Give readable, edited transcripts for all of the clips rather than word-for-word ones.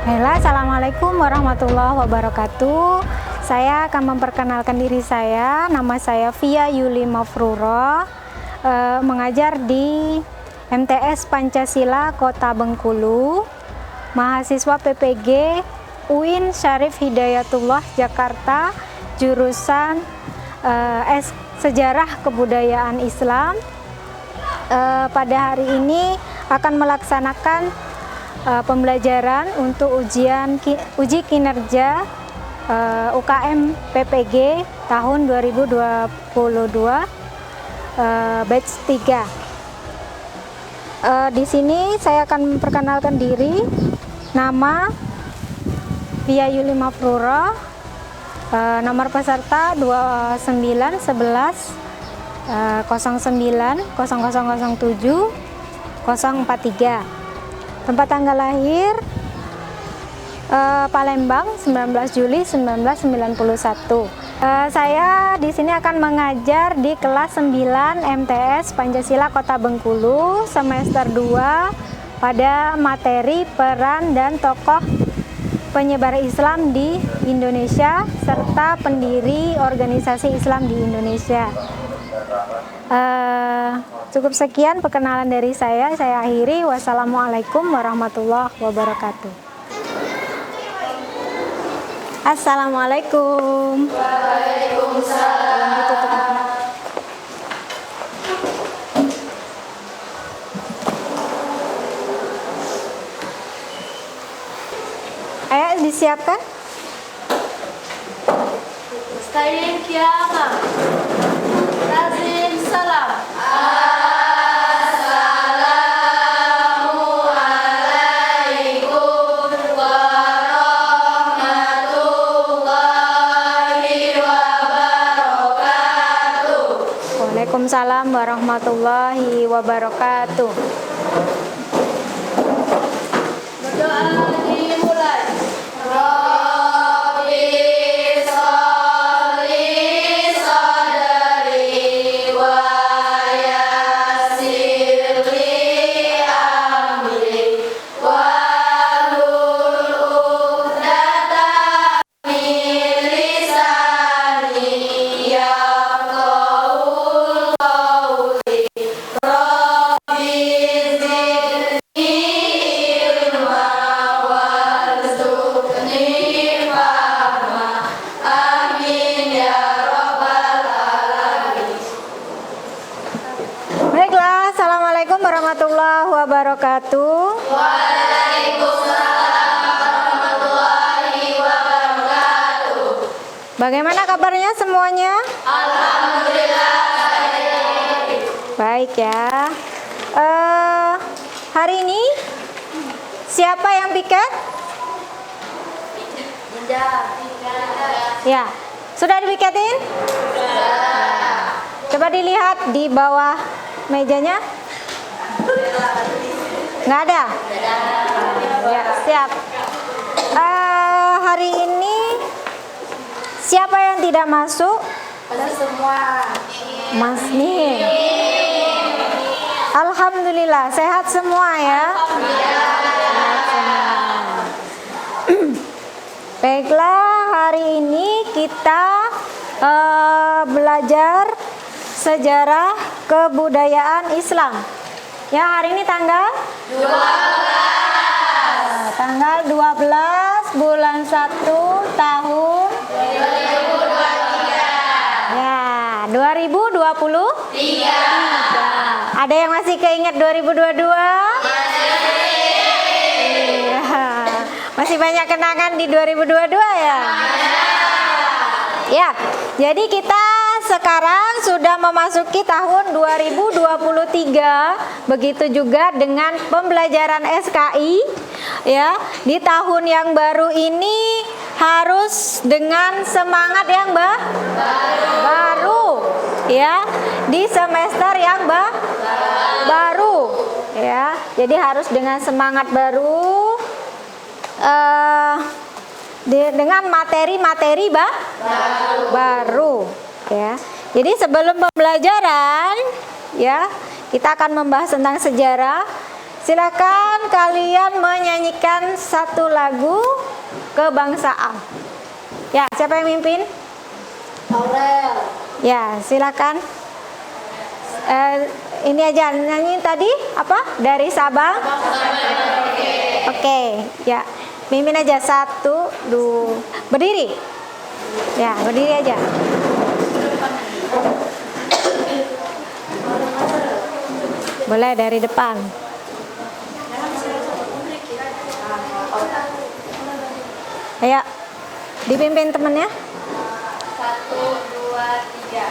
Halo, Assalamualaikum warahmatullahi wabarakatuh. Saya akan memperkenalkan diri saya. Nama saya Via Yuli Mafruroh, mengajar di MTS Pancasila Kota Bengkulu, mahasiswa PPG UIN Syarif Hidayatullah Jakarta, jurusan Sejarah Kebudayaan Islam. Pada hari ini akan melaksanakan pembelajaran untuk uji kinerja UKM PPG tahun 2022 batch 3. Di sini saya akan memperkenalkan diri. Nama Via Yuli Mafruroh, nomor peserta 2911 09 0007 043. Tempat tanggal lahir Palembang 19 Juli 1991. Saya di sini akan mengajar di kelas 9 MTS Pancasila Kota Bengkulu semester 2 pada materi peran dan tokoh penyebar Islam di Indonesia serta pendiri organisasi Islam di Indonesia. Cukup sekian perkenalan dari saya akhiri. Wassalamualaikum warahmatullahi wabarakatuh. Assalamualaikum. Waalaikumsalam. Ayo disiapkan. Staying kiamah. Lazim salam. Assalamualaikum warahmatullahi wabarakatuh. Waalaikumsalam warahmatullahi wabarakatuh. Berdoa dimulai. Baiklah, Assalamualaikum warahmatullahi wabarakatuh. Waalaikumsalam warahmatullahi wabarakatuh. Bagaimana kabarnya semuanya? Alhamdulillah. Baik ya. Hari ini siapa yang piket? Ya, sudah dipiketin? Coba dilihat di bawah mejanya. Nggak ada? Ya, siap. Hari ini siapa yang tidak masuk? Semua. Mas nih. Alhamdulillah, sehat semua ya. Sehat semua. Baiklah, hari ini kita belajar sejarah kebudayaan Islam. Ya, hari ini tanggal 12. Tanggal 12 bulan 1 tahun 2023. Ya, 2023. Ada yang masih keinget 2022? Iya. Masih banyak kenangan di 2022 ya? Ya, jadi kita sekarang sudah memasuki tahun 2023. Begitu juga dengan pembelajaran SKI. Ya, di tahun yang baru ini harus dengan semangat yang baru. Ya, di semester yang baru. Ya, jadi harus dengan semangat baru. Dengan materi-materi baru ya. Jadi sebelum pembelajaran ya, kita akan membahas tentang sejarah. silakan kalian menyanyikan satu lagu kebangsaan. Ya, siapa yang mimpin? Aurel. Ya, silakan. Ini aja nyanyi tadi apa? Dari Sabang. Oke, ya. Mimpin aja 1, 2. Berdiri. Ya, berdiri aja. Boleh dari depan. Ayo, dipimpin temennya. 1, 2, 3.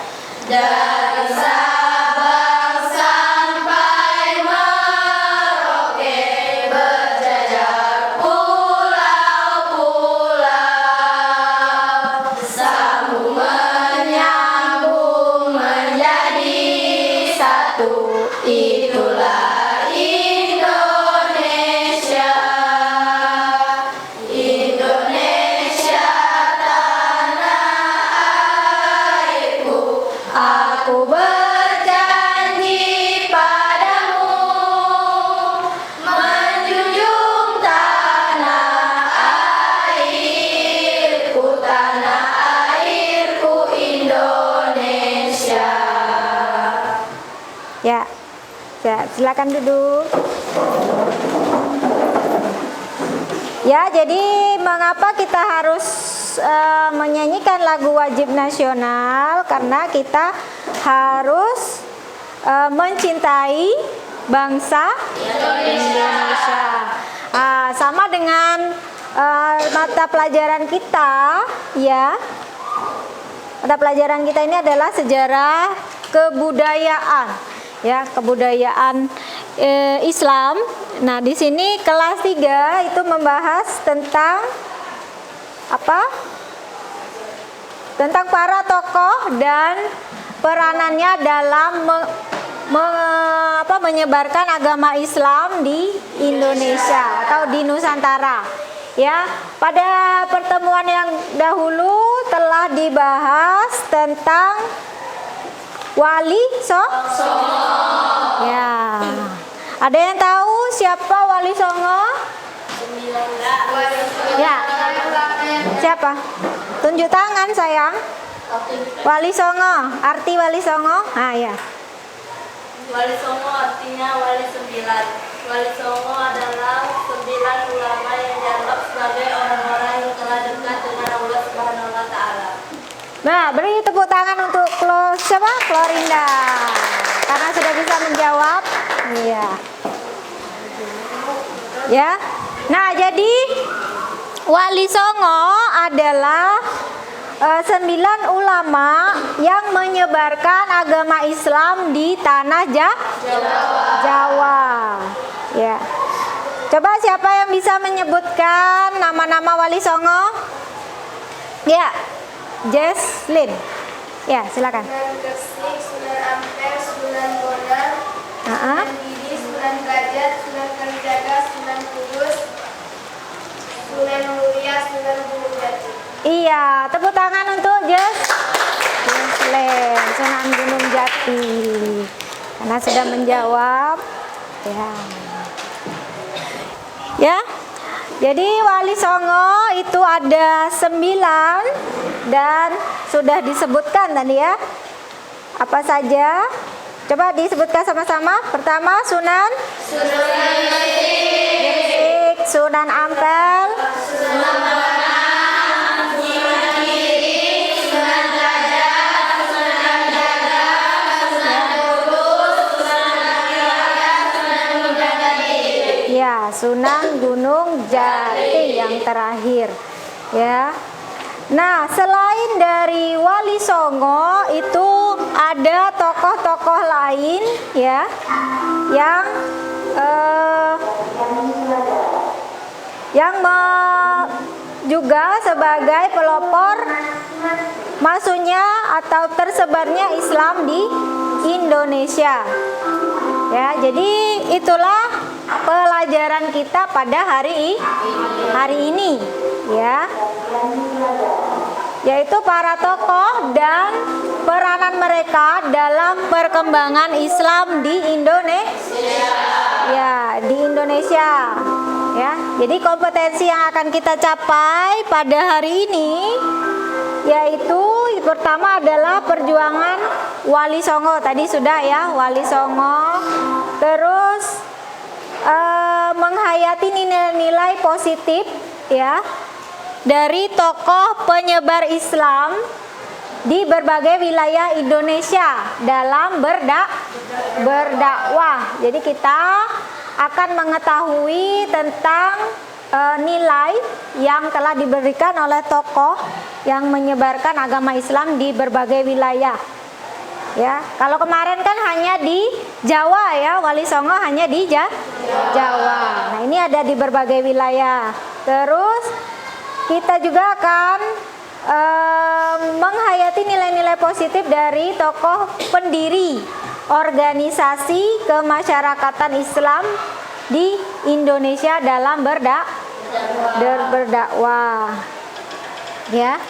Dari Sabang sampai Merauke berjajar pulau-pulau, sambung menyambung menjadi satu, itulah Indonesia. Indonesia tanah airku, aku berjanji padamu menjunjung tanah airku Indonesia. Ya. Ya, silakan duduk. Ya, jadi mengapa kita harus menyanyikan lagu wajib nasional? Karena kita harus mencintai bangsa Indonesia. Sama dengan mata pelajaran kita, ya. Mata pelajaran kita ini adalah sejarah kebudayaan. Ya, kebudayaan Islam. Nah, di sini kelas 3 itu membahas tentang apa? Tentang para tokoh dan peranannya dalam menyebarkan agama Islam di Indonesia atau di Nusantara. Ya, pada pertemuan yang dahulu telah dibahas tentang Wali Songo. Ya. Ada yang tahu siapa Wali Songo? Ya. Siapa? Tunjuk tangan sayang. Wali Songo. Arti Wali Songo? Ah ya. Wali Songo artinya wali 9. Wali Songo adalah 9 ulama yang dianggap sebagai orang-orang yang telah dekat dengan Allah Subhanahu wa taala. Nah, beri tepuk tangan untuk Klorinda, karena sudah bisa menjawab. Iya. Ya. Nah, jadi Wali Songo adalah 9 ulama yang menyebarkan agama Islam di tanah Jawa. Ya. Coba siapa yang bisa menyebutkan nama-nama Wali Songo? Ya. Jesslyn. Ya, silakan. Sunan Gresik, Sunan Ampel, Sunan Bonang, Sunan Giri, Sunan Derajat, Sunan Kalijaga, Sunan Kudus, Sunan Muria, Sunan Gunung Jati. Iya, tepuk tangan untuk Jesslyn, Sunan Gunung Jati. Karena sudah menjawab. Ya. Ya. Jadi Wali Songo itu ada 9 dan sudah disebutkan tadi ya. Apa saja? Coba disebutkan sama-sama. Pertama Sunan Gresik, Sunan Ampel, Sunan Bonang, Sunan Giri, Sunan Derajat, Sunan Kalijaga, Sunan Kudus, Sunan Kalijaga, Sunan Gunung Jati. ya Sunan Gunung Jati yang terakhir. Ya. Nah, selain dari Wali Songo itu ada tokoh-tokoh lain ya yang juga sebagai pelopor masuknya atau tersebarnya Islam di Indonesia. Ya, jadi itulah pelajaran kita pada hari ini, ya. yaitu para tokoh dan peranan mereka dalam perkembangan Islam di Indonesia. Ya, di Indonesia. Ya, jadi kompetensi yang akan kita capai pada hari ini yaitu pertama adalah perjuangan Wali Songo. Tadi sudah ya, Wali Songo. Terus menghayati nilai-nilai positif ya dari tokoh penyebar Islam di berbagai wilayah Indonesia dalam berdakwah. Jadi kita akan mengetahui tentang nilai yang telah diberikan oleh tokoh yang menyebarkan agama Islam di berbagai wilayah. Ya, kalau kemarin kan hanya di Jawa ya, Wali Songo hanya di Jawa. Nah, ini ada di berbagai wilayah. Terus kita juga akan menghayati nilai-nilai positif dari tokoh pendiri organisasi kemasyarakatan Islam di Indonesia dalam berdakwah. Ya.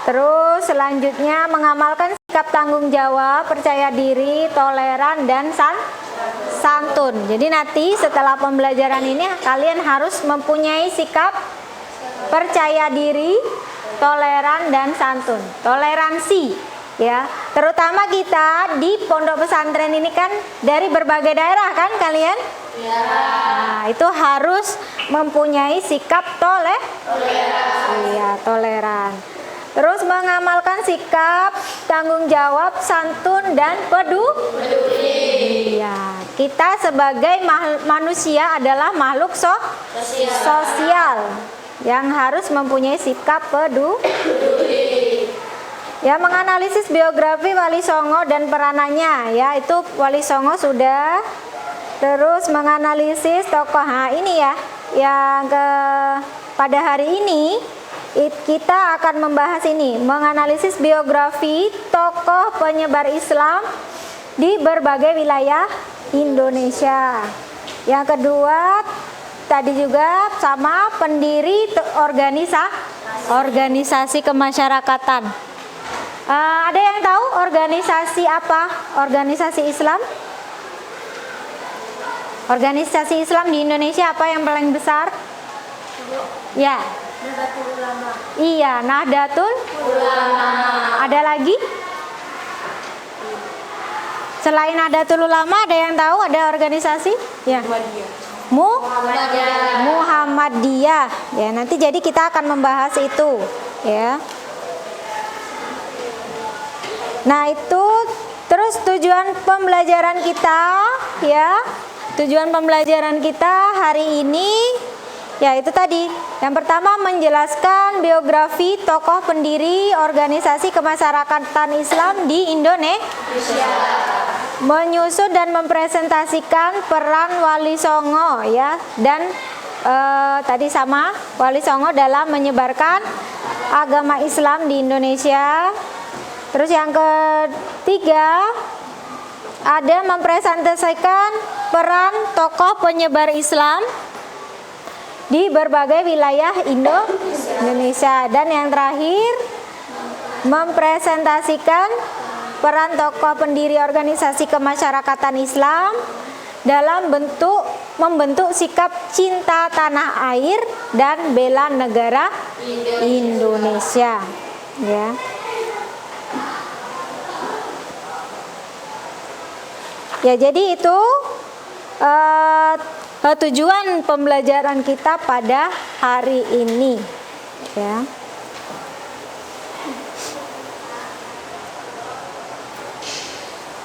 Terus selanjutnya mengamalkan sikap tanggung jawab, percaya diri, toleran, dan santun. Jadi nanti setelah pembelajaran ini kalian harus mempunyai sikap percaya diri, toleran, dan santun. Toleransi ya. Terutama kita di pondok pesantren ini kan dari berbagai daerah kan kalian? Ya. Nah, itu harus mempunyai sikap toleran. Terus mengamalkan sikap tanggung jawab, santun, dan peduli. Iya, kita sebagai manusia adalah makhluk sosial yang harus mempunyai sikap peduli. Ya, menganalisis biografi Wali Songo dan peranannya. Ya, itu Wali Songo sudah. Terus menganalisis tokoh. Nah, ini ya, yang pada hari ini kita akan membahas ini, menganalisis biografi tokoh penyebar Islam di berbagai wilayah Indonesia. Yang kedua, tadi juga sama pendiri organisasi kemasyarakatan. Ada yang tahu organisasi apa? Organisasi Islam? Organisasi Islam di Indonesia apa yang paling besar? Ya. Nahdlatul Ulama. Iya, Nahdlatul Ulama. Ada lagi? Selain Nahdlatul Ulama, ada yang tahu ada organisasi? Ya. Muhammadiyah. Ya, nanti jadi kita akan membahas itu, ya. Nah, itu terus tujuan pembelajaran kita, ya. Tujuan pembelajaran kita hari ini ya itu tadi. Yang pertama menjelaskan biografi tokoh pendiri organisasi kemasyarakatan Islam di Indonesia. Menyusut dan mempresentasikan peran Wali Songo ya, dan tadi sama Wali Songo dalam menyebarkan agama Islam di Indonesia. Terus yang ketiga ada mempresentasikan peran tokoh penyebar Islam di berbagai wilayah Indonesia. Dan yang terakhir mempresentasikan peran tokoh pendiri organisasi kemasyarakatan Islam dalam membentuk sikap cinta tanah air dan bela negara Indonesia. Ya. Ya, jadi itu tujuan pembelajaran kita pada hari ini, ya.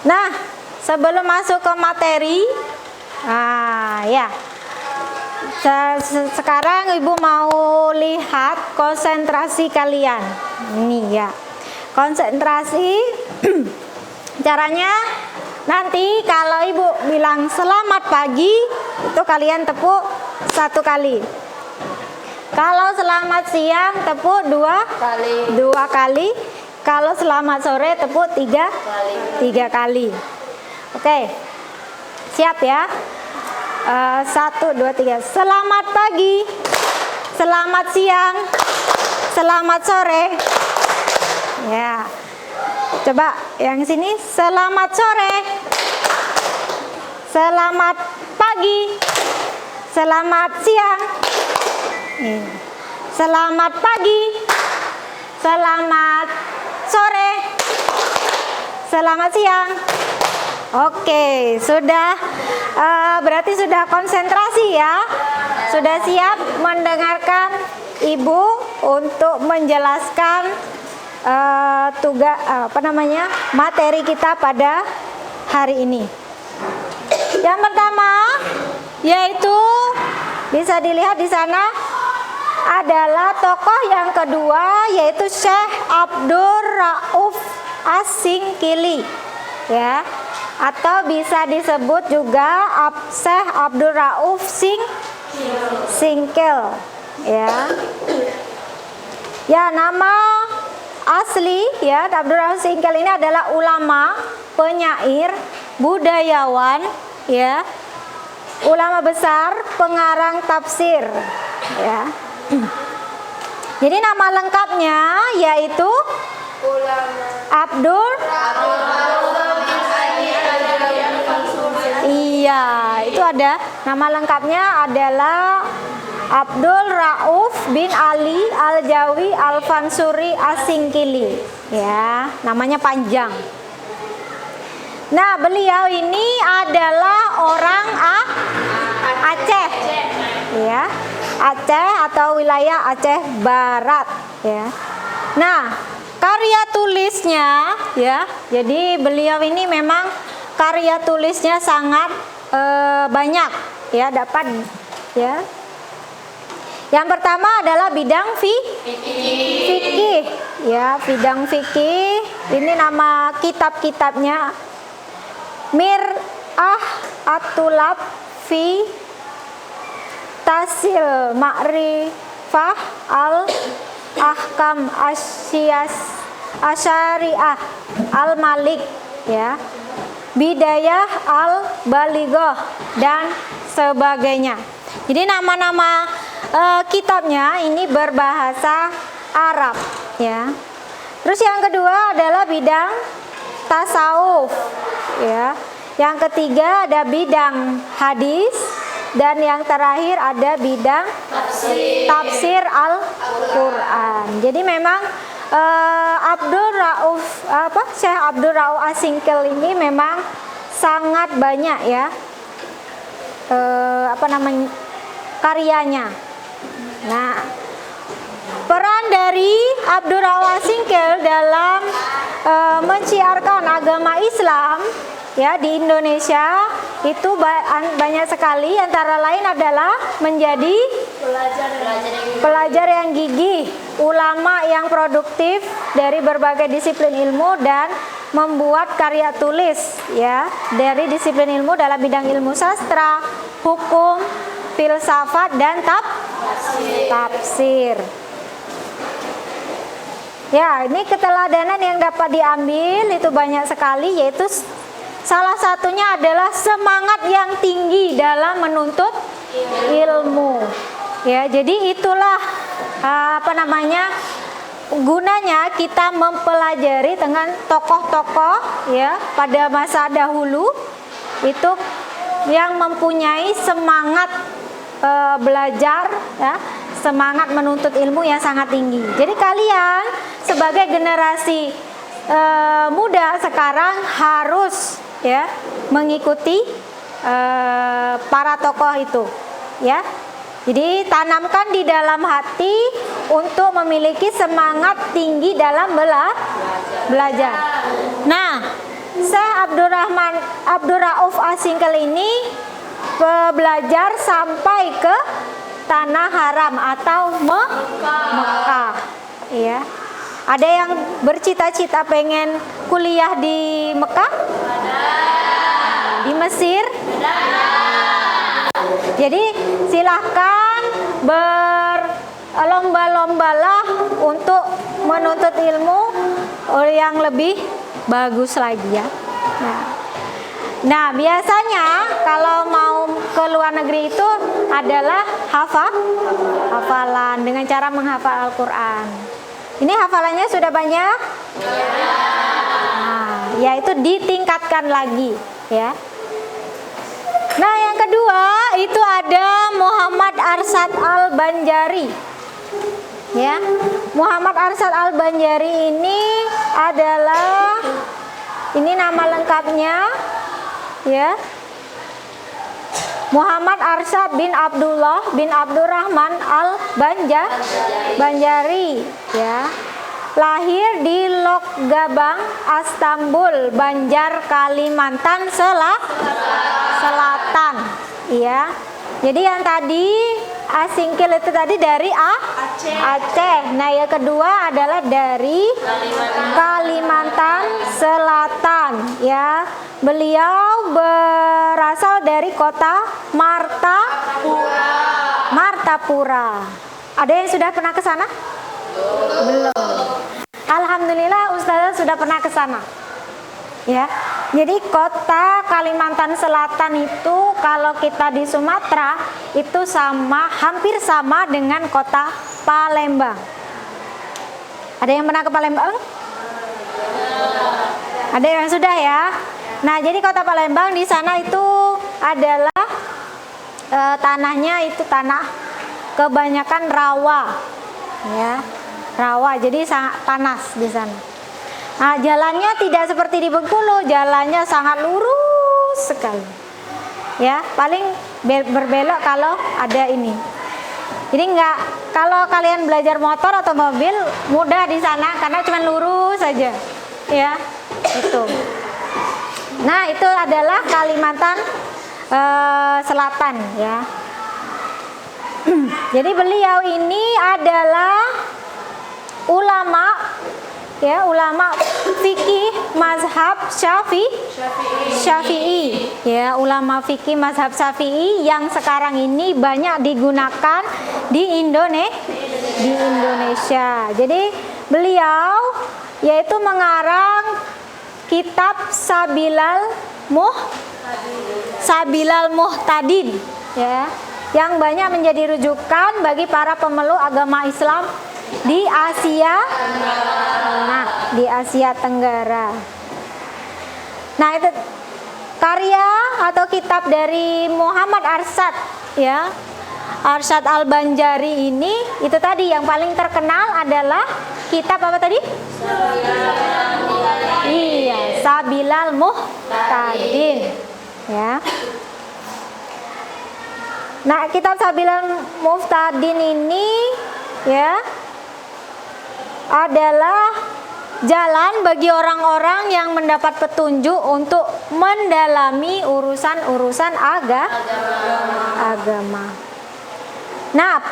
Nah, sebelum masuk ke materi, ya, sekarang Ibu mau lihat konsentrasi kalian. Ini ya, konsentrasi. Caranya nanti kalau Ibu bilang selamat pagi, itu kalian tepuk 1 kali. Kalau selamat siang tepuk 2 kali. Kalau selamat sore tepuk 3 kali. Oke, siap ya. 1, 2, 3. Selamat pagi, selamat siang, Selamat sore. Ya. Coba yang sini, selamat sore. Selamat pagi. Selamat siang. Selamat pagi. Selamat sore. Selamat siang. Oke, sudah berarti sudah konsentrasi ya. Sudah siap mendengarkan Ibu untuk menjelaskan materi kita pada hari ini. Yang pertama yaitu bisa dilihat di sana adalah tokoh yang kedua, yaitu Syekh Abdul Rauf As-Singkili, ya, atau bisa disebut juga Syekh Abdul Rauf Singkil, ya. Ya, nama asli ya Abdul Rauf Singkil ini adalah ulama, penyair, budayawan, ya, ulama besar, pengarang tafsir, ya. Jadi nama lengkapnya yaitu Abdul. Iya, itu ada nama lengkapnya adalah Abdul Rauf bin Ali Al-Jawi Al-Fansuri As-Singkili, ya, namanya panjang. Nah, beliau ini adalah orang Aceh, ya, Aceh atau wilayah Aceh Barat, ya. Nah, karya tulisnya, ya, jadi beliau ini memang karya tulisnya sangat banyak, ya, dapat, ya. Yang pertama adalah bidang fikih, ya, bidang fikih. Ini nama kitab-kitabnya Mir'ah At-Tulab fi Tasil Ma'rifah Al-Ahkam Asyariah Al-Malik, ya, Bidayah Al-Balighah dan sebagainya. Jadi nama-nama kitabnya ini berbahasa Arab, ya. Terus yang kedua adalah bidang tasawuf, ya. Yang ketiga ada bidang hadis, dan yang terakhir ada bidang tafsir Al-Quran. Jadi memang Syekh Abdul Rauf As-Singkil ini memang sangat banyak, ya, karyanya. Nah, peran dari Abdul Rauf As-Singkil dalam menciarkan agama Islam, ya, di Indonesia itu banyak sekali. Antara lain adalah menjadi pelajar yang gigih, ulama yang produktif dari berbagai disiplin ilmu, dan membuat karya tulis, ya, dari disiplin ilmu dalam bidang ilmu sastra, hukum, filsafat, dan tafsir. Ya, ini keteladanan yang dapat diambil itu banyak sekali, yaitu salah satunya adalah semangat yang tinggi dalam menuntut ilmu. Ya, jadi itulah gunanya kita mempelajari dengan tokoh-tokoh, ya, pada masa dahulu itu yang mempunyai semangat belajar, ya, semangat menuntut ilmu yang sangat tinggi. Jadi kalian sebagai generasi muda sekarang harus, ya, mengikuti para tokoh itu, ya. Jadi tanamkan di dalam hati untuk memiliki semangat tinggi dalam belajar. Nah, Syekh Abdul Rauf As-Singkil ini belajar sampai ke tanah haram atau Mekah, ya. Ada yang bercita-cita pengen kuliah di Mekah? Di Mesir? Jadi silahkan berlomba-lombalah untuk menuntut ilmu yang lebih bagus lagi, ya. Nah, biasanya kalau mau ke luar negeri itu adalah hafalan dengan cara menghafal Al-Quran. Ini hafalannya sudah banyak? Nah, yaitu ditingkatkan lagi ya. Nah, yang kedua itu ada Muhammad Arsyad Al-Banjari. Ya. Muhammad Arsyad Al-Banjari ini adalah, ini nama lengkapnya ya. Muhammad Arsyad bin Abdullah bin Abdurrahman Al-Banjari ya. Lahir di Lokgabang, Istanbul, Banjar, Kalimantan Selatan. Ya. Jadi yang tadi Asingkil itu tadi dari Aceh. Nah, yang kedua adalah dari Kalimantan Selatan ya. Beliau berasal dari kota Martapura. Ada yang sudah pernah ke sana? Belum. Alhamdulillah Ustazah sudah pernah ke sana. Ya. Jadi kota Kalimantan Selatan itu kalau kita di Sumatera itu hampir sama dengan kota Palembang. Ada yang pernah ke Palembang? Ada yang sudah ya. Nah, jadi kota Palembang di sana itu adalah tanahnya itu tanah kebanyakan rawa. Ya. Rawa, jadi sangat panas di sana. Nah, jalannya tidak seperti di Bengkulu, jalannya sangat lurus sekali. Ya, paling berbelok kalau ada ini. Jadi kalau kalian belajar motor atau mobil mudah di sana karena cuma lurus saja. Ya, itu. Nah, itu adalah Kalimantan Selatan ya. Jadi beliau ini adalah ulama fikih mazhab Syafi'i ya, ulama fikih mazhab Syafi'i yang sekarang ini banyak digunakan di Indonesia. Jadi beliau yaitu mengarang kitab Sabilal Muhtadin ya, yang banyak menjadi rujukan bagi para pemeluk agama Islam di Asia Tenggara. Nah, itu karya atau kitab dari Muhammad Arsyad ya. Arsyad Al-Banjari ini itu tadi yang paling terkenal adalah kitab apa tadi? Iya, Sabilal Muhtadin ya. Nah, kitab Sabilal Muhtadin ini ya adalah jalan bagi orang-orang yang mendapat petunjuk untuk mendalami urusan-urusan agama. Nah,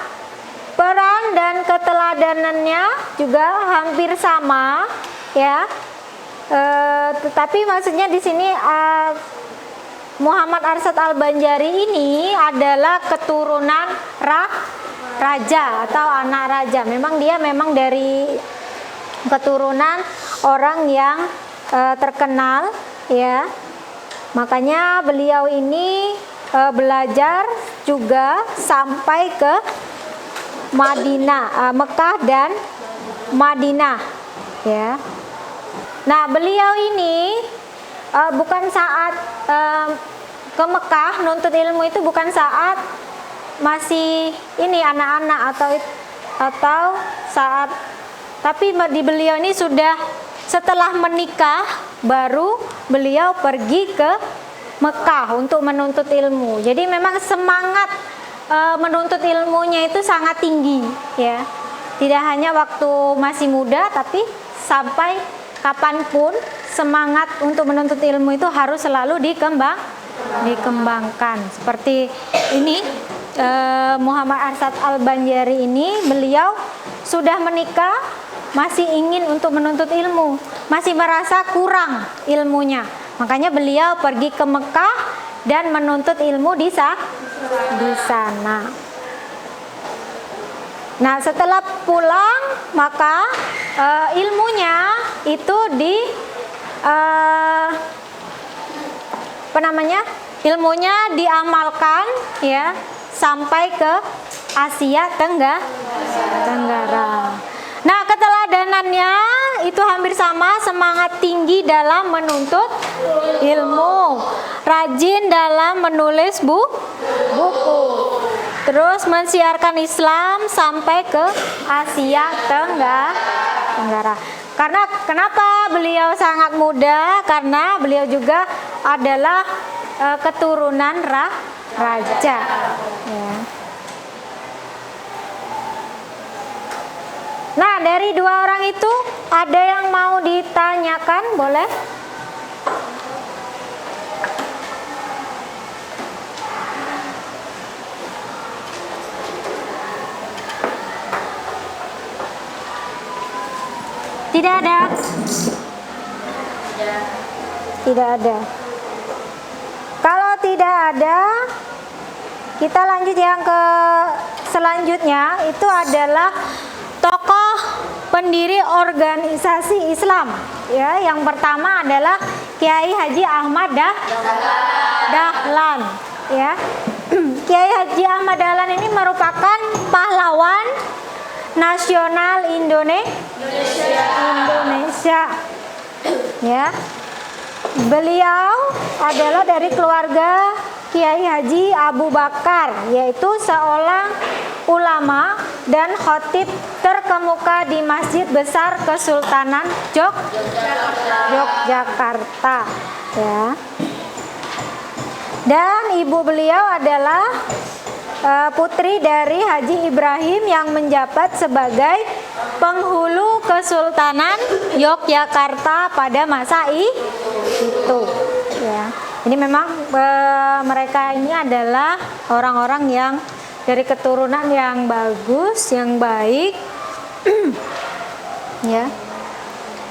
peran dan keteladanannya juga hampir sama ya. Tetapi maksudnya di sini Muhammad Arsyad Al-Banjari ini adalah keturunan raja atau anak raja. Memang dia dari keturunan orang yang terkenal ya. Makanya beliau ini belajar juga sampai ke Madinah, Mekah dan Madinah ya. Nah, beliau ini bukan saat ke Mekah nuntut ilmu itu bukan saat masih ini anak-anak atau saat, tapi di beliau ini sudah setelah menikah baru beliau pergi ke Mekah untuk menuntut ilmu. Jadi memang semangat menuntut ilmunya itu sangat tinggi ya. Tidak hanya waktu masih muda, tapi sampai kapanpun semangat untuk menuntut ilmu itu harus selalu dikembangkan. Seperti ini Muhammad Arsyad Al-Banjari ini, beliau sudah menikah masih ingin untuk menuntut ilmu, masih merasa kurang ilmunya. Makanya beliau pergi ke Mekah dan menuntut ilmu di sana. Nah, setelah pulang maka ilmunya itu ilmunya diamalkan ya sampai ke Asia Tenggara. Nah, keteladanannya itu hampir sama, semangat tinggi dalam menuntut ilmu, rajin dalam menulis buku, terus mensiarkan Islam sampai ke Asia Tenggara. Karena kenapa beliau sangat muda? Karena beliau juga adalah keturunan raja. Ya. Nah, dari dua orang itu ada yang mau ditanyakan, boleh? Tidak ada? Tidak ada. Kalau tidak ada, kita lanjut yang ke selanjutnya, itu adalah tokoh pendiri organisasi Islam. Ya, yang pertama adalah Kiai Haji Ahmad Dahlan. Ya, Kiai Haji Ahmad Dahlan ini merupakan pahlawan nasional Indonesia. Ya, beliau adalah dari keluarga Kiai Haji Abu Bakar, yaitu seorang ulama dan khotib terkemuka di Masjid Besar Kesultanan Yogyakarta. Ya. Dan ibu beliau adalah putri dari Haji Ibrahim yang menjabat sebagai penghulu Kesultanan Yogyakarta pada masa itu. Ya. Ini memang mereka ini adalah orang-orang yang dari keturunan yang bagus, yang baik. Ya.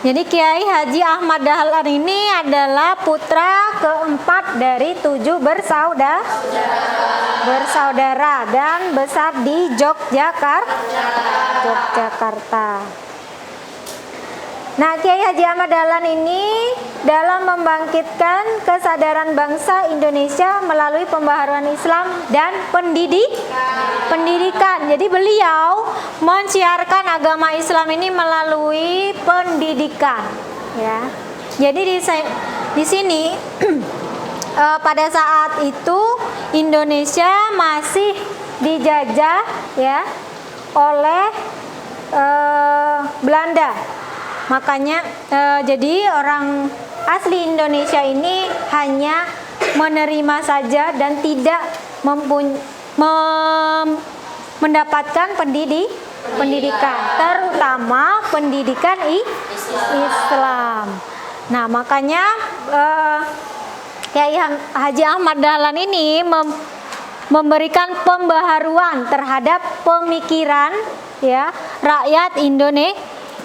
Jadi Kiai Haji Ahmad Dahlan ini adalah putra keempat dari 7 bersaudara dan besar di Yogyakarta. Nah, Kiai Haji Ahmad Dahlan ini dalam membangkitkan kesadaran bangsa Indonesia melalui pembaharuan Islam dan pendidikan. Jadi beliau mensiarkan agama Islam ini melalui pendidikan. Ya. Jadi di sini pada saat itu Indonesia masih dijajah ya oleh Belanda. Makanya jadi orang asli Indonesia ini hanya menerima saja dan tidak mendapatkan pendidikan, terutama pendidikan Islam. Nah, makanya Kiai Haji Ahmad Dahlan ini memberikan pembaharuan terhadap pemikiran ya rakyat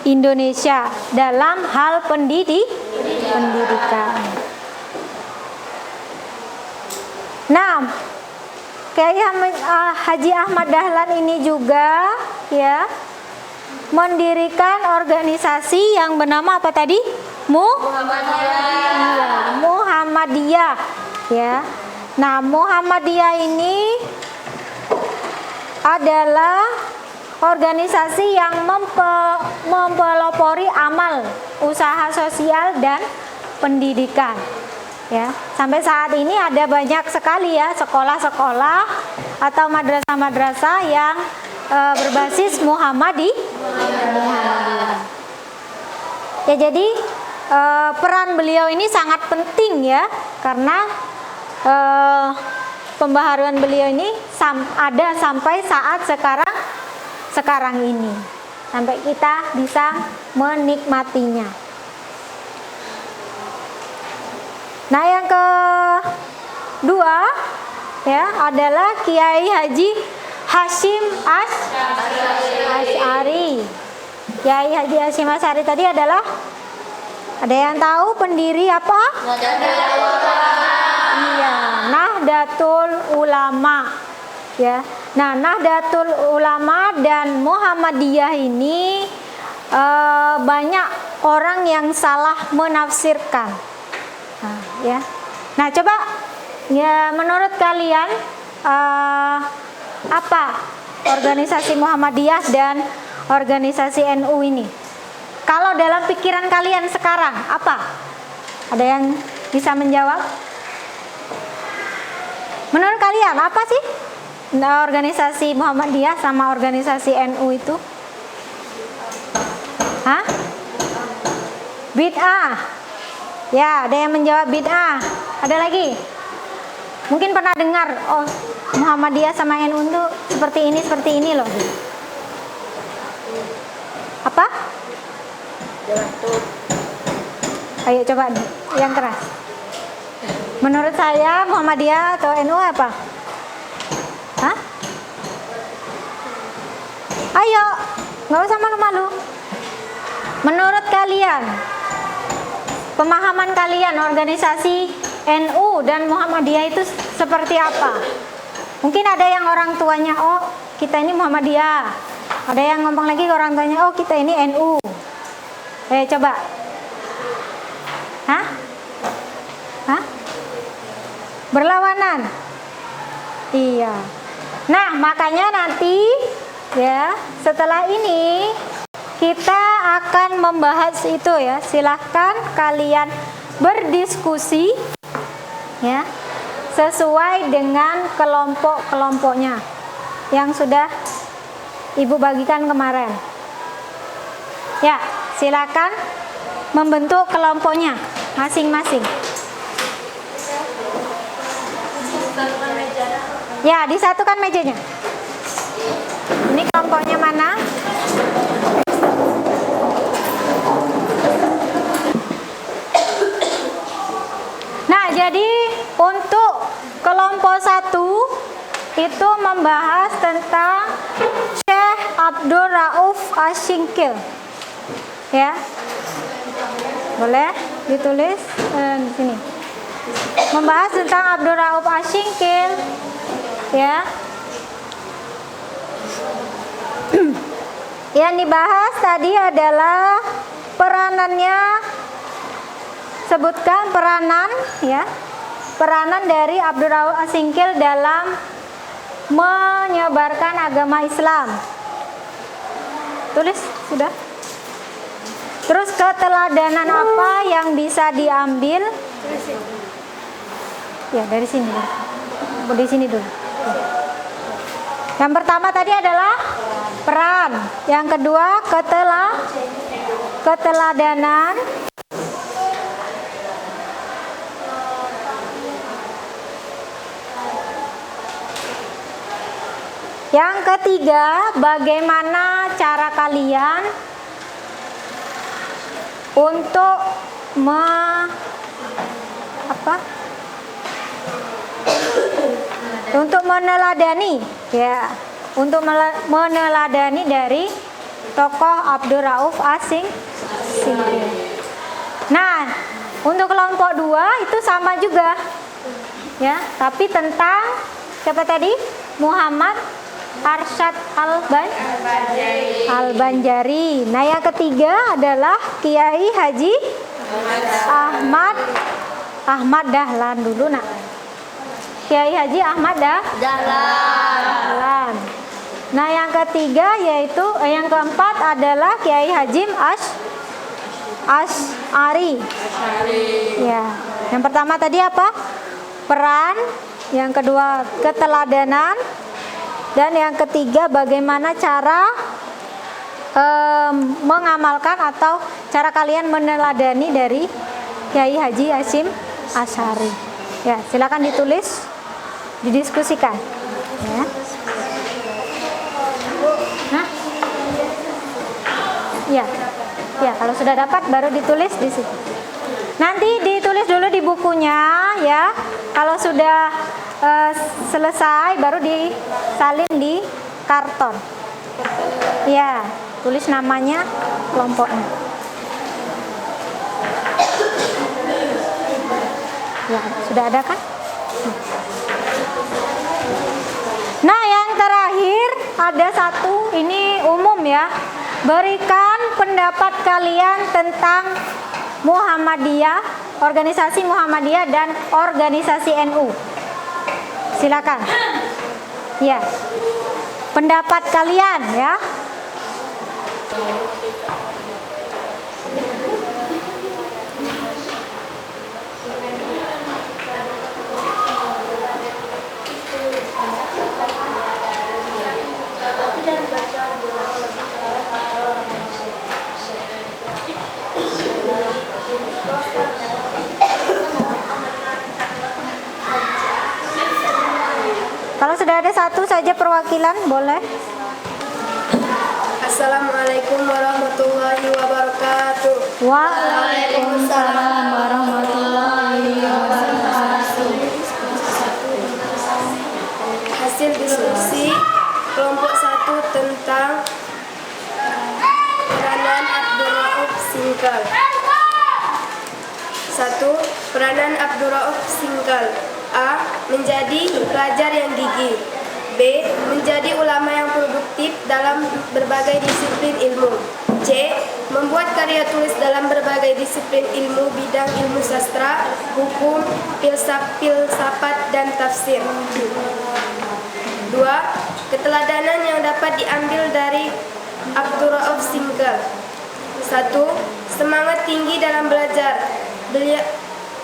Indonesia dalam hal pendidikan. Nah, Kiai Haji Ahmad Dahlan ini juga ya mendirikan organisasi yang bernama apa tadi? Muhammadiyah. Ya. Nah, Muhammadiyah ini adalah organisasi yang mempelopori amal, usaha sosial dan pendidikan. Ya, sampai saat ini ada banyak sekali ya sekolah-sekolah atau madrasah-madrasah yang berbasis Muhammadiyah. Ya, jadi peran beliau ini sangat penting ya, karena pembaharuan beliau ini ada sampai saat sekarang ini, sampai kita bisa menikmatinya. Nah, yang kedua ya adalah Kiai Haji Hasyim Asy'ari. Kiai Haji Hasyim Asy'ari tadi adalah, ada yang tahu pendiri apa? Iya, Nahdlatul Ulama. Ya. Nah, Nahdlatul Ulama dan Muhammadiyah ini banyak orang yang salah menafsirkan. Nah, ya. Nah, coba Ya, menurut kalian apa organisasi Muhammadiyah dan organisasi NU ini? Kalau dalam pikiran kalian sekarang apa? Ada yang bisa menjawab? Menurut kalian apa sih organisasi Muhammadiyah sama organisasi NU itu? Hah? Bid'ah. Ya, ada yang menjawab bid'ah. Ada lagi? Mungkin pernah dengar, oh Muhammadiyah sama NU itu seperti ini loh. Apa? Ayo coba yang keras. Menurut saya Muhammadiyah atau NU apa? Hah? Ayo, nggak usah malu-malu. Menurut kalian, pemahaman kalian organisasi NU dan Muhammadiyah itu seperti apa? Mungkin ada yang orang tuanya, oh kita ini Muhammadiyah. Ada yang ngomong lagi ke orang tuanya, oh kita ini NU. Coba. Hah? Hah? Berlawanan? Iya. Nah, makanya nanti ya, setelah ini kita akan membahas itu ya. Silahkan kalian berdiskusi ya, sesuai dengan kelompok-kelompoknya yang sudah Ibu bagikan kemarin. Ya, silakan membentuk kelompoknya masing-masing. Ya, disatukan mejanya. Ini kelompoknya mana? Nah, jadi untuk kelompok 1 itu membahas tentang Syekh Abdul Rauf Asy-Syingkil. Ya. Boleh ditulis di sini. Membahas tentang Abdul Rauf Asy-Syingkil. Ya. Yang dibahas tadi adalah peranannya. Sebutkan peranan ya. Peranan dari Abdul Rauf Asy-Syingkil dalam menyebarkan agama Islam. Tulis sudah. Terus keteladanan apa yang bisa diambil? Ya, dari sini. Di sini dulu. Yang pertama tadi adalah peran. Yang kedua keteladanan. Yang ketiga, bagaimana cara kalian untuk untuk meneladani ya, untuk meneladani dari tokoh Abdul Rauf Asy-Syingkil. Nah, untuk kelompok 2 itu sama juga ya, tapi tentang siapa tadi? Muhammad Arsyad Al-Banjari. Nah, yang ketiga adalah Kiai Haji Ahmad Dahlan dulu nak. Kiai Haji Ahmad Dahlan. Nah, yang ketiga yaitu yang keempat adalah Kiai Hajim Asy'ari. Ya. Yang pertama tadi apa? Peran, yang kedua keteladanan, dan yang ketiga bagaimana cara mengamalkan atau cara kalian meneladani dari Kiai Haji Hasyim Asy'ari. Ya, silakan ditulis, didiskusikan. Ya. Nah, ya kalau sudah dapat baru ditulis di situ. Nanti ditulis dulu di bukunya ya. Kalau sudah selesai baru disalin di karton. Ya, tulis namanya, kelompoknya. Ya, sudah ada kan? Nah, yang terakhir ada satu, ini umum ya. Berikan pendapat kalian tentang Muhammadiyah, organisasi Muhammadiyah dan organisasi NU. Silakan. Ya. Pendapat kalian ya. Kalau sudah ada satu saja perwakilan, boleh. Assalamualaikum warahmatullahi wabarakatuh. Waalaikumsalam warahmatullahi wabarakatuh. Hasil diskusi kelompok 1 tentang peranan Abdurrauf Singkal. 1. Peranan Abdurrauf Singkal. A. Menjadi pelajar yang gigih. B. Menjadi ulama yang produktif dalam berbagai disiplin ilmu. C. Membuat karya tulis dalam berbagai disiplin ilmu bidang ilmu sastra, hukum, filsafat, dan tafsir. 2. Keteladanan yang dapat diambil dari Abdurrauf Singkal. 1. Semangat tinggi dalam belajar.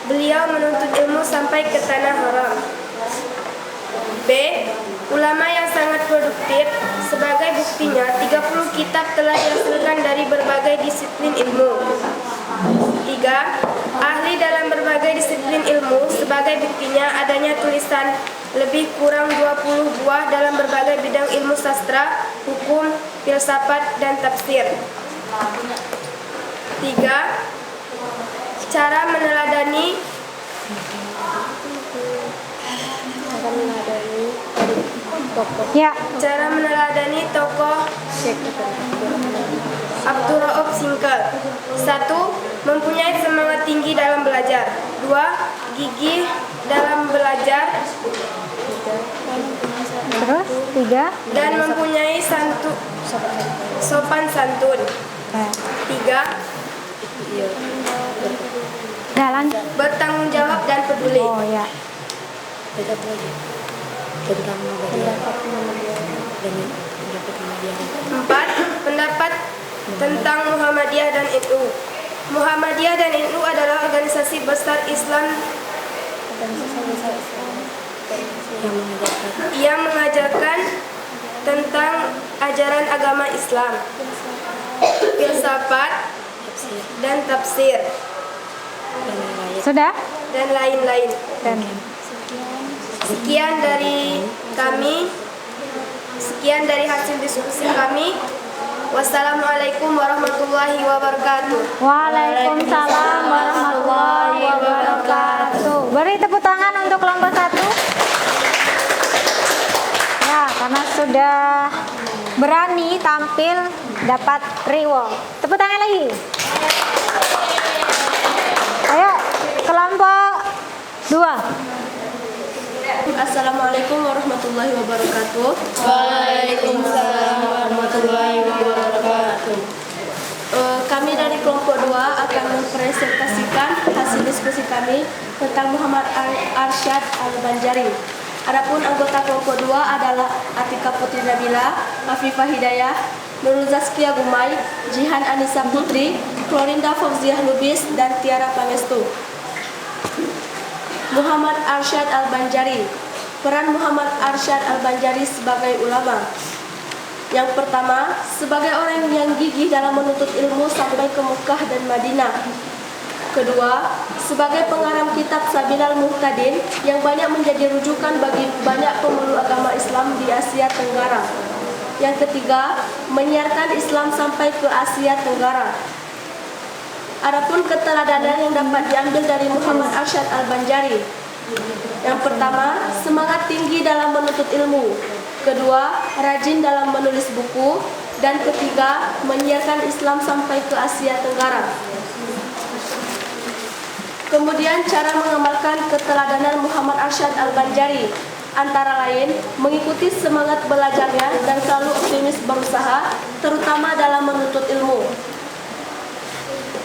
Beliau menuntut ilmu sampai ke tanah haram. B. Ulama yang sangat produktif. Sebagai buktinya 30 kitab telah dihasilkan dari berbagai disiplin ilmu. 3. Ahli dalam berbagai disiplin ilmu. Sebagai buktinya adanya tulisan lebih kurang 20 buah dalam berbagai bidang ilmu sastra, hukum, filsafat, dan tafsir. 3. Cara meneladani Cara meneladani tokoh Abdurrauf Singkal. 1. Mempunyai semangat tinggi dalam belajar. 2. Gigih dalam belajar. Terus 3. Dan mempunyai sopan santun. 3. Jalan. Bertanggung jawab dan peduli. Oh ya. Tentang Empat. Pendapat tentang Muhammadiyah dan NU. Muhammadiyah dan NU adalah organisasi besar Islam yang mengajarkan tentang ajaran agama Islam, filsafat, dan tafsir, Sudah? dan lain-lain. Dan Sekian dari hasil diskusi kami. Wassalamualaikum warahmatullahi wabarakatuh. Waalaikumsalam warahmatullahi wabarakatuh. Beri tepuk tangan untuk kelompok 1. Ya, karena sudah berani tampil dapat reward. Tepuk tangan lagi. Ayo, kelompok 2. Assalamualaikum warahmatullahi wabarakatuh. Waalaikumsalam warahmatullahi wabarakatuh. Kami dari kelompok 2 akan mempresentasikan hasil diskusi kami tentang Muhammad Arsyad Al-Banjari. Adapun anggota kelompok 2 adalah Atika Putri Nabila, Afifah Hidayah, Nurul Zaskia Gumai, Jihan Anissa Putri, Florinda Fauziah Lubis, dan Tiara Pangestu. Muhammad Arsyad Al-Banjari. Peran Muhammad Arsyad Al-Banjari sebagai ulama. Yang pertama, sebagai orang yang gigih dalam menuntut ilmu sampai ke Mekah dan Madinah. Kedua, sebagai pengarang kitab Sabilal Muhtadin yang banyak menjadi rujukan bagi banyak pemeluk agama Islam di Asia Tenggara. Yang ketiga, menyiarkan Islam sampai ke Asia Tenggara. Adapun keteladanan yang dapat diambil dari Muhammad Arsyad Al-Banjari. Yang pertama, semangat tinggi dalam menuntut ilmu. Kedua, rajin dalam menulis buku. Dan ketiga, menyiarkan Islam sampai ke Asia Tenggara. Kemudian cara mengamalkan keteladanan Muhammad Arsyad Al-Banjari antara lain mengikuti semangat belajarnya dan selalu optimis berusaha, terutama dalam menuntut ilmu.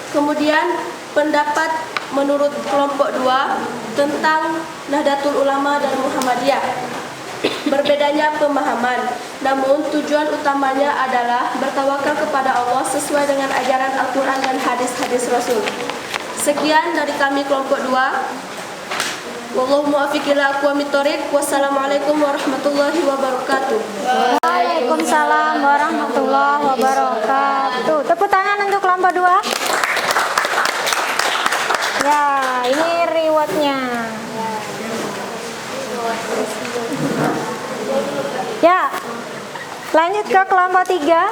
Kemudian pendapat menurut kelompok 2 tentang Nahdlatul Ulama dan Muhammadiyah. Berbedanya pemahaman, namun tujuan utamanya adalah bertawakal kepada Allah sesuai dengan ajaran Al-Quran dan hadis-hadis Rasul. Sekian dari kami kelompok 2. Wallahu muwaffiq ila aqwamit thoriq. Wassalamualaikum warahmatullahi wabarakatuh. Waalaikumsalam warahmatullahi wabarakatuh. Tepuk tangan untuk kelompok 2. Ya, ini rewardnya. Ya, lanjut ke kelompok 3.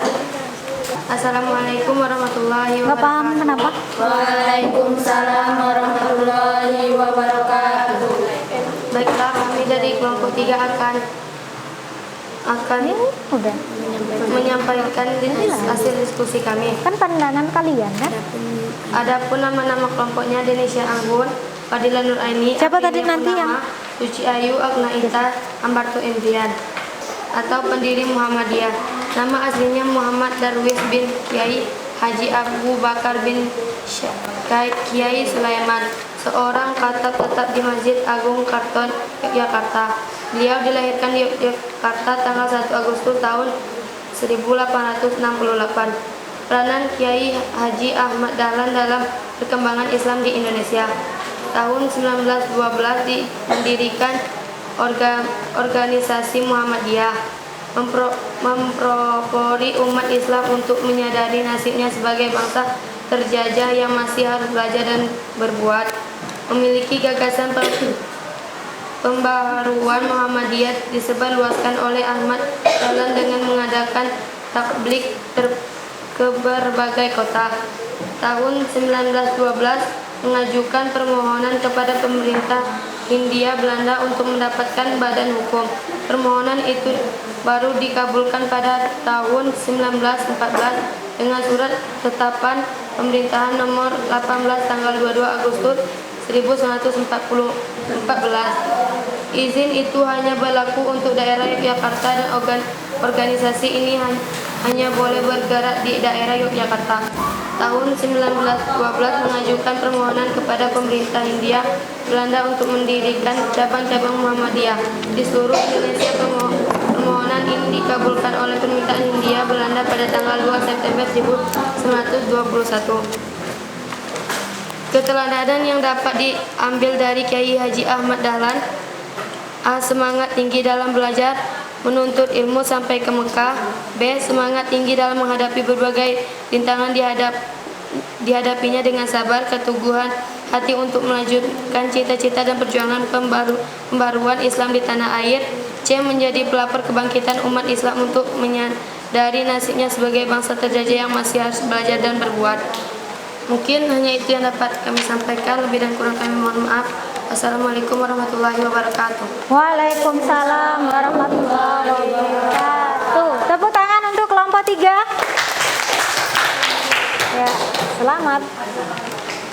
Assalamualaikum warahmatullahi Nggak paham kenapa? Waalaikumsalam warahmatullahi wabarakatuh. Baiklah, kami dari kelompok 3 akan Udah, menyampaikan hasil diskusi kami. kan pandangan kalian kan? Adapun nama-nama kelompoknya Denisha Anggun, Fadila Nur Aini, Siapa tadi Aprilia nanti Purnama, Suci Ayu, Agnaita, Ambartu Indrian, atau pendiri Muhammadiyah. Nama aslinya Muhammad Darwis bin Kiai Haji Abu Bakar bin Kiai Sulaiman, seorang khatib tetap di Masjid Agung Karton, Yogyakarta. Beliau dilahirkan di Yogyakarta tanggal 1 Agustus tahun 1868. Peranan Kiai Haji Ahmad Dahlan dalam perkembangan Islam di Indonesia. Tahun 1912 mendirikan organisasi Muhammadiyah, memprovokasi umat Islam untuk menyadari nasibnya sebagai bangsa terjajah yang masih harus belajar dan berbuat. Memiliki gagasan pembaharuan Muhammadiyah disebarluaskan oleh Ahmad Dahlan dengan mengadakan tabligh ke berbagai kota. Tahun 1912 mengajukan permohonan kepada pemerintah Hindia Belanda untuk mendapatkan badan hukum. Permohonan itu baru dikabulkan pada tahun 1914 dengan surat ketetapan pemerintahan nomor 18 tanggal 22 Agustus 1914. Izin itu hanya berlaku untuk daerah Yogyakarta dan organisasi ini hanya boleh bergerak di daerah Yogyakarta. Tahun 1912 mengajukan permohonan kepada pemerintah Hindia Belanda untuk mendirikan cabang-cabang Muhammadiyah di seluruh Indonesia. Permohonan ini dikabulkan oleh pemerintah Hindia Belanda pada tanggal 2 September 1921. Keteladanan yang dapat diambil dari Kiai Haji Ahmad Dahlan: A. Semangat tinggi dalam belajar menuntut ilmu sampai ke Mekah. B. Semangat tinggi dalam menghadapi berbagai rintangan dihadapinya dengan sabar, keteguhan hati untuk melanjutkan cita-cita dan perjuangan pembaruan Islam di tanah air. C. Menjadi pelopor kebangkitan umat Islam untuk menyadari nasibnya sebagai bangsa terjajah yang masih harus belajar dan berbuat. Mungkin hanya itu yang dapat kami sampaikan, lebih dan kurang kami mohon maaf. Assalamualaikum warahmatullahi wabarakatuh. Waalaikumsalam warahmatullahi wabarakatuh. Tepuk tangan untuk kelompok 3. Ya, selamat.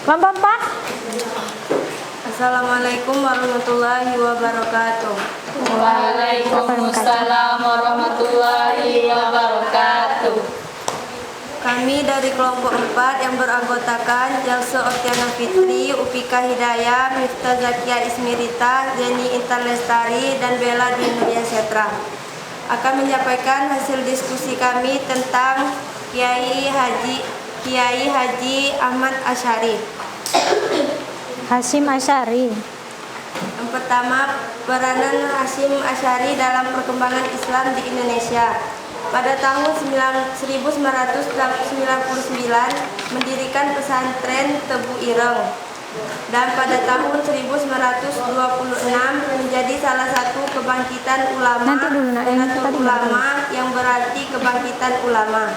Kelompok 4. Assalamualaikum warahmatullahi wabarakatuh. Waalaikumsalam warahmatullahi wabarakatuh. Kami dari kelompok 4 yang beranggotakan Jalso Oktiana Fitri, Upika Hidayah, Miftah Zakia Ismirita, Zeni Intan Lestari, dan Bella Dwi Nuria Setra akan menyampaikan hasil diskusi kami tentang Kiai Haji Ahmad Asy'ari. Hasyim Asy'ari. Yang pertama, peranan Hasyim Asy'ari dalam perkembangan Islam di Indonesia. Pada tahun 1999 mendirikan pesantren Tebu Ireng, dan pada tahun 1926 menjadi salah satu kebangkitan ulama yang berarti kebangkitan ulama.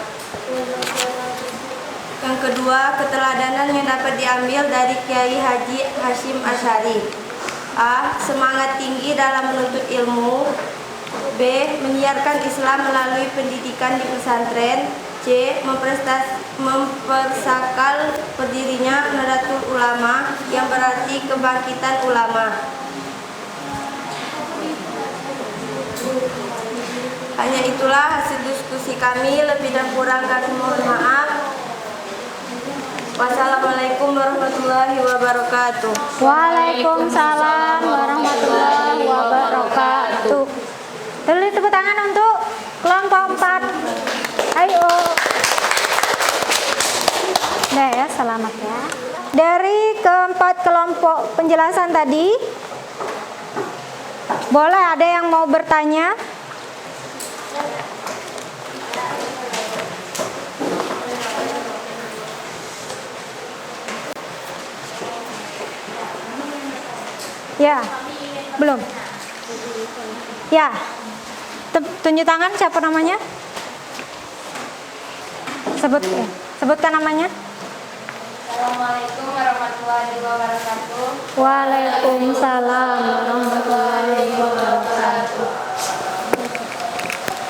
Yang kedua, keteladanan yang dapat diambil dari Kiai Haji Hasyim Asy'ari. A. Semangat tinggi dalam menuntut ilmu. B. Menyiarkan Islam melalui pendidikan di pesantren. C. Mempersakal berdirinya Nahdlatul Ulama yang berarti kebangkitan ulama. Hanya itulah hasil diskusi kami, lebih dan kurang kami mohon maaf. Wassalamualaikum warahmatullahi wabarakatuh. Waalaikumsalam warahmatullahi wabarakatuh. Tulis tepuk tangan untuk kelompok 4. Ayo. Udah ya, selamat ya. Dari keempat kelompok penjelasan tadi, boleh ada yang mau bertanya? Ya, belum. Ya, tunjuk tangan, siapa namanya? Sebutkan namanya. Assalamualaikum warahmatullahi wabarakatuh. Waalaikumsalam warahmatullahi wabarakatuh.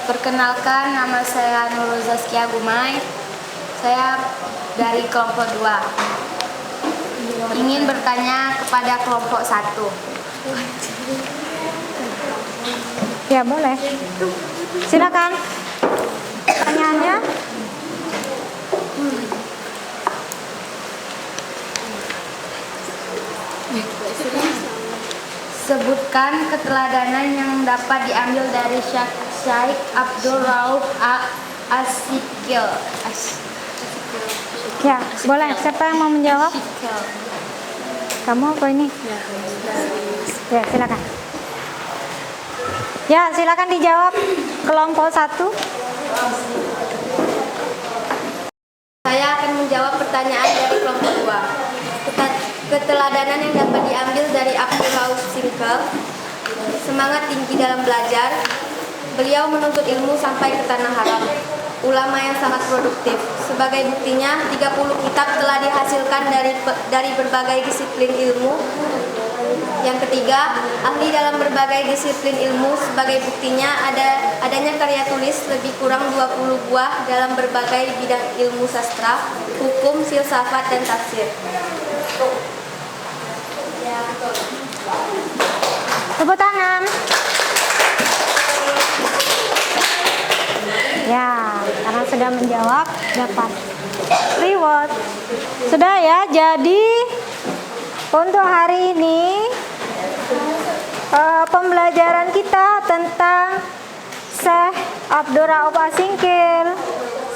Perkenalkan, nama saya Nurul Zaskia Gumai. Saya dari kelompok 2. Ingin bertanya kepada kelompok 1. Ya, boleh. Silakan. Pertanyaannya. Sebutkan keteladanan yang dapat diambil dari Syekh Abdul Rauf Asyikil. Ya, boleh. Siapa yang mau menjawab? Kamu apa ini? Ya, silakan. Ya, silakan dijawab kelompok 1. Saya akan menjawab pertanyaan dari kelompok 2. Keteladanan yang dapat diambil dari Abdul Rauf Asyikil, semangat tinggi dalam belajar. Beliau menuntut ilmu sampai ke tanah haram. Ulama yang sangat produktif. Sebagai buktinya, 30 kitab telah dihasilkan dari berbagai disiplin ilmu. Yang ketiga, ahli dalam berbagai disiplin ilmu. Sebagai buktinya, adanya karya tulis lebih kurang 20 buah dalam berbagai bidang ilmu sastra, hukum, filsafat, dan tafsir. Tepuk tangan. Ya, karena sudah menjawab dapat reward. Sudah ya, jadi untuk hari ini pembelajaran kita tentang Syekh Abdul Rauf Asyikil,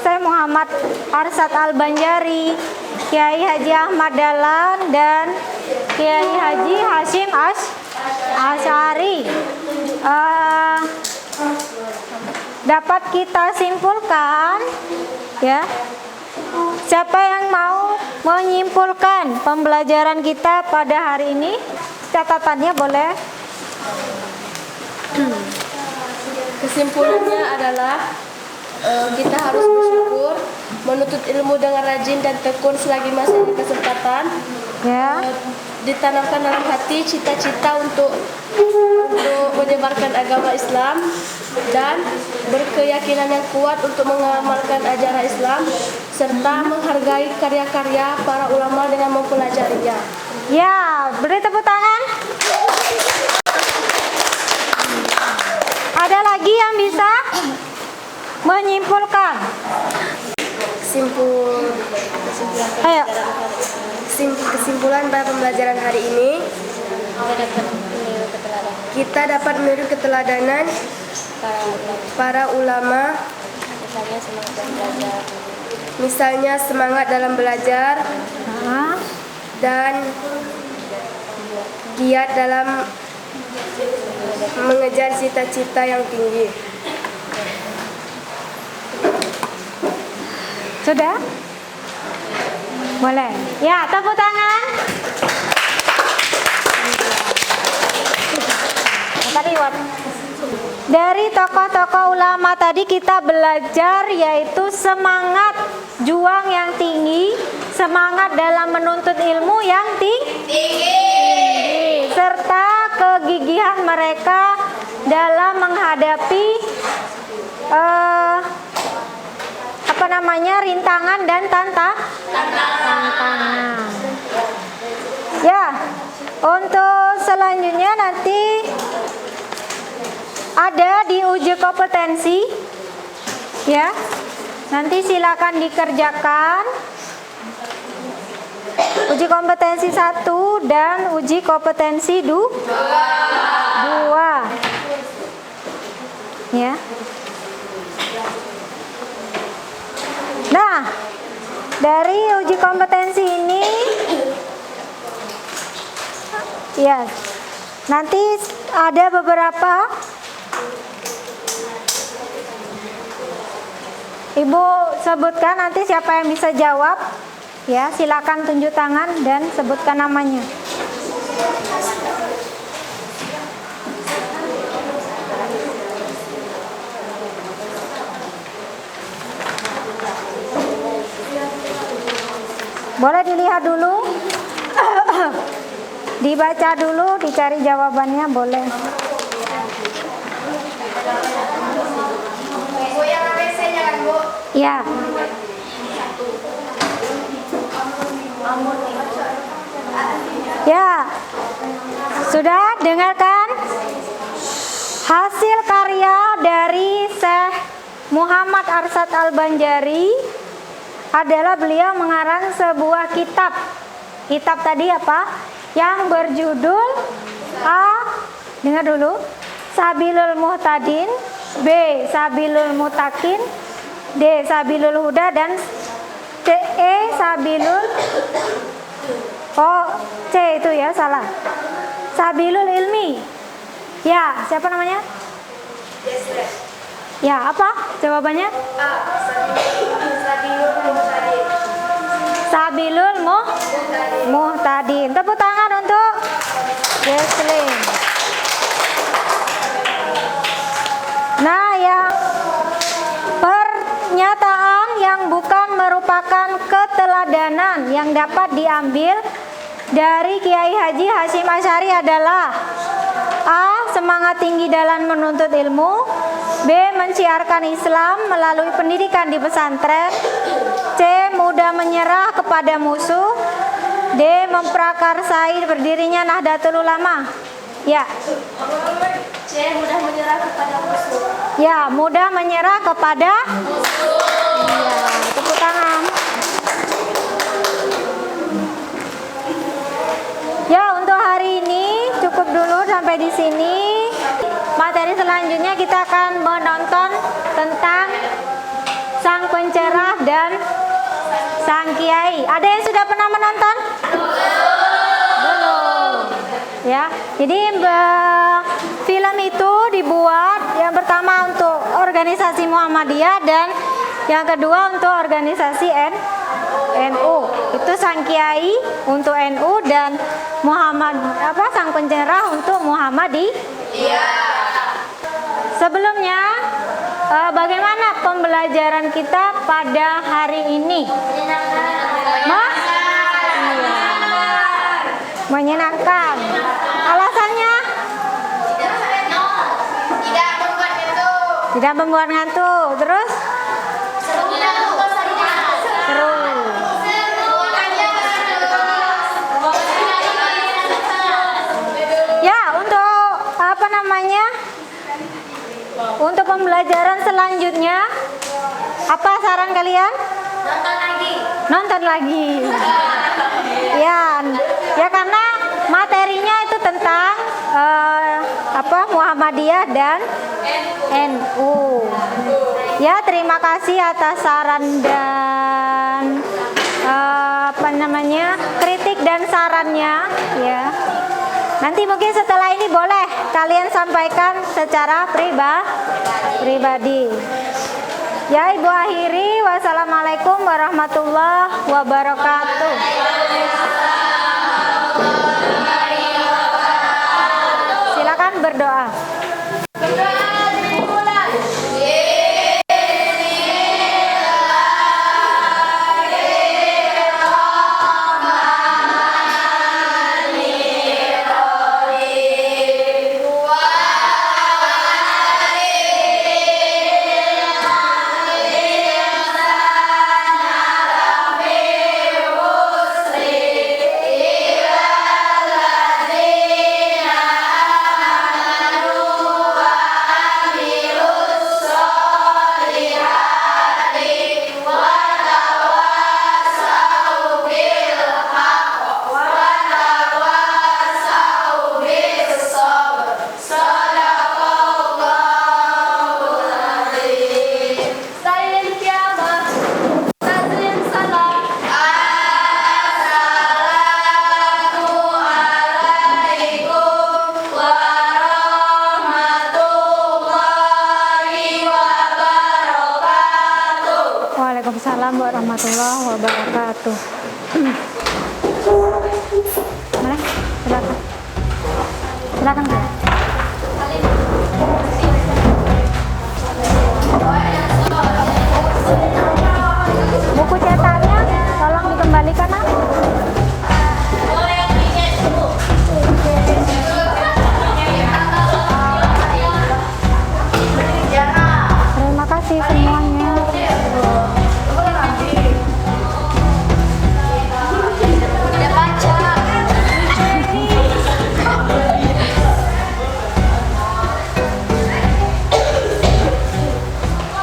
Syekh Muhammad Arsyad Al-Banjari, Kiai Haji Ahmad Dahlan, dan Kiai Haji Hasyim Asy'ari. Dapat kita simpulkan, ya. Siapa yang mau menyimpulkan pembelajaran kita pada hari ini? Catatannya boleh. Kesimpulannya adalah kita harus bersyukur, menuntut ilmu dengan rajin dan tekun selagi masih ada kesempatan. Ya. Ditanamkan dalam hati cita-cita untuk menyebarkan agama Islam dan berkeyakinan yang kuat untuk mengamalkan ajaran Islam serta menghargai karya-karya para ulama dengan mempelajarinya. Ya, beri tepuk tangan. Ada lagi yang bisa menyimpulkan? Ayo. Kesimpulan pada pembelajaran hari ini, kita dapat meniru keteladanan para ulama, misalnya semangat dalam belajar dan giat dalam mengejar cita-cita yang tinggi. Sudah? Boleh. Ya, tepuk tangan. Dari tokoh-tokoh ulama tadi kita belajar yaitu semangat juang yang tinggi, semangat dalam menuntut ilmu yang tinggi, serta kegigihan mereka dalam menghadapi rintangan dan tantangan. Ya, untuk selanjutnya nanti ada di uji kompetensi, ya. Nanti silakan dikerjakan. Uji kompetensi 1 dan uji kompetensi 2. Ya. Nah, dari uji kompetensi ini ya, nanti ada beberapa. Ibu sebutkan nanti siapa yang bisa jawab. Ya, silakan tunjuk tangan dan sebutkan namanya. Boleh dilihat dulu. Dibaca dulu, dicari jawabannya, boleh. Bu, yang ABC-nya kan, Bu? Ya. Ya. Sudah dengarkan hasil karya dari Syekh Muhammad Arsyad Al-Banjari adalah beliau mengarang sebuah kitab. Kitab tadi apa? Yang berjudul dengar dulu, Sabilul Muhtadin, B. Sabilul Mutakin, D. Sabilul Huda, dan C. Sabilul C itu ya, salah. Sabilul Ilmi. Ya, siapa namanya? Ya, apa jawabannya? Sabilul Muhtadin. Tepuk tangan untuk Jesslyn. Nah, ya, pernyataan yang bukan merupakan keteladanan yang dapat diambil dari Kiai Haji Hasyim Asy'ari adalah A. Semangat tinggi dalam menuntut ilmu, B. Menciarkan Islam melalui pendidikan di pesantren, C. Mudah menyerah kepada musuh, D. Memprakarsai berdirinya Nahdlatul Ulama. Ya. C. Mudah menyerah kepada musuh. Ya, mudah menyerah kepada musuh. Ya, tepuk tangan. Ya, untuk hari ini cukup dulu sampai di sini. Materi selanjutnya kita akan menonton tentang Sang Pencerah dan Sang Kiai. Ada yang sudah pernah menonton? Belum. Ya, jadi film itu dibuat yang pertama untuk organisasi Muhammadiyah dan yang kedua untuk organisasi NU. Itu Sang Kiai untuk NU dan Sang Pencerah untuk Muhammadiyah. Sebelumnya, bagaimana pembelajaran kita pada hari ini? Menyenangkan. Alasannya? Tidak membuat ngantuk. Terus? Seru. Ya, untuk untuk pembelajaran selanjutnya, apa saran kalian? Nonton lagi. Ya karena materinya itu tentang Muhammadiyah dan NU. Ya, terima kasih atas saran dan kritik dan sarannya. Ya. Nanti mungkin setelah ini boleh kalian sampaikan secara pribadi. Ya, Ibu akhiri. Wassalamualaikum warahmatullahi wabarakatuh. Silakan berdoa. warahmatullahi wabarakatuh. Mana? Silakan. Silakan, Bu. Buku cetak.